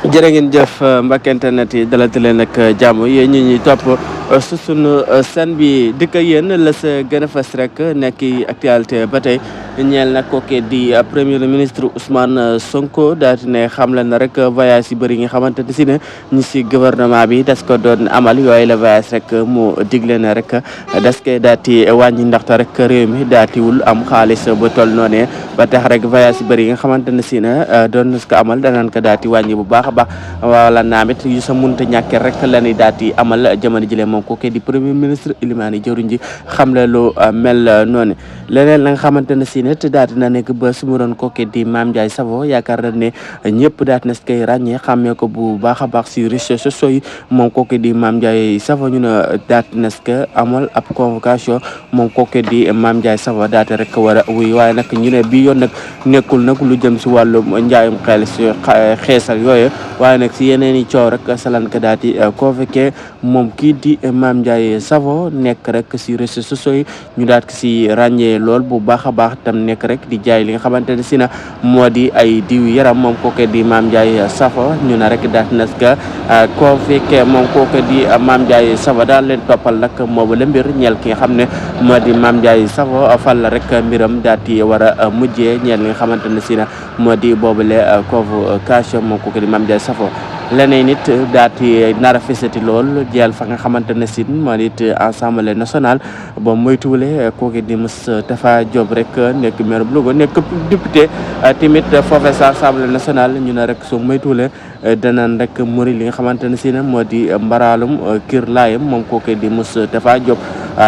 jërë ngeen jëf mbokk internet yi dalal leen ak jàmm yéen ñi ñuy topp su sunu seen bi dëkk yéen la sa gën a fës rek nekk actualité ba tey ñeel nag kooku di premier ministre Ousmane Sonko daal di ne xamle na rek voyage yi bëri nga xamante ne si ne ñi si gouvernement bi das ko doon amal yooyu la voyage rek mu digle ne rek das koy daal di wàññi ndaxte rek réew mi daatiwul am xaalis ba toll noonee ba tax rek voyage yi bëri nga xamante ne si ne doon na ko amal danaan ko daal di wàññi bu baax ba wala naamit yu sa munta ñàkke rek la ñuy daal di amal jamono jile moom kooku di premier ministre Elimane jëruñ ji xam la lu mel noonu leneen la nga xamante ne si ne daal di na nekk ba su mu doon kooku di Mame Ndiaye Savon yaakaar na ne ñëpp daal di na si koy ràññee xàmmee ko bu baax a baax si réseaux sociaux yi moom kooku di Mame Ndiaye Savon ñu ne daal di na si ko amal ab convocation moom kooku di Mame Ndiaye Savon daal di rek war a wuy waaye nag ñu ne bii yoon nag nekkul nag lu jëm si wàllum njaayum xeesal yooyu waaye nag si yeneen i coow rek salan ka daal di convoqué moom kii di Mame Ndiaye Savon nekk rek si réseaux sociaux yi ñu daal di si ràññee lool bu baax a baax tam nekk rek di jaay li nga xamante ne si na moo di ay diw yaram moom kooku di Mame Ndiaye Savon ñu ne rek daal di na ka convoqué moom kooku di Mame Ndiaye Savon daal leen toppal nag moobu la mbir ñeel ki nga xam ne moo di Mame Ndiaye Savon fan la rek mbiram daal di war a mujjee ñeel li nga xamante ne si na moo di boobule convocation moom kooku di Mame Ndiaye Savon leneen nit daal di nar a fesati lool jël fa nga xamante ne si moo di Assemblée nationale ba moytuwule kooku di Moustapha Diop rek nekk maire bu Louga nekk député tamit foofee sa Assemblée nationale ñu ne rek soo moytuwule danaan rek muri li nga xamante ne si ne moo di mbaraalum kir laayam moom kooku di Moustapha Diop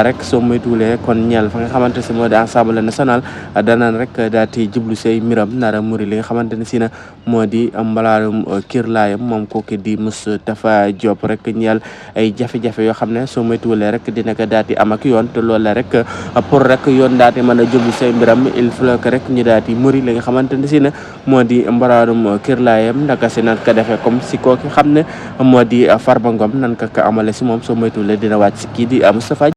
rek soo moytuwulee kon ñeel fa nga xamante si moo di Assemblée nationale danaan rek daal di jublu say miram nara muri li nga xamante ne si na moo di mbalaalum kir laayam moom kooku di Moustapha Diop rek ñeel ay jafe-jafe yoo xam ne soo moytuwulee rek dina ko daal di am ak yoon te loolu la rek pour rek yoon daal di mën a jublu say mbiram il faut que rek ñu daal di muri li nga xamante ne si na moo di mbalaalum kir laayam ndaka si nan ko defee comme si kooki xam ne moo di Farba Ngom nan ko amale si moom soo moytuwulee dina wàcc si kii di Moustapha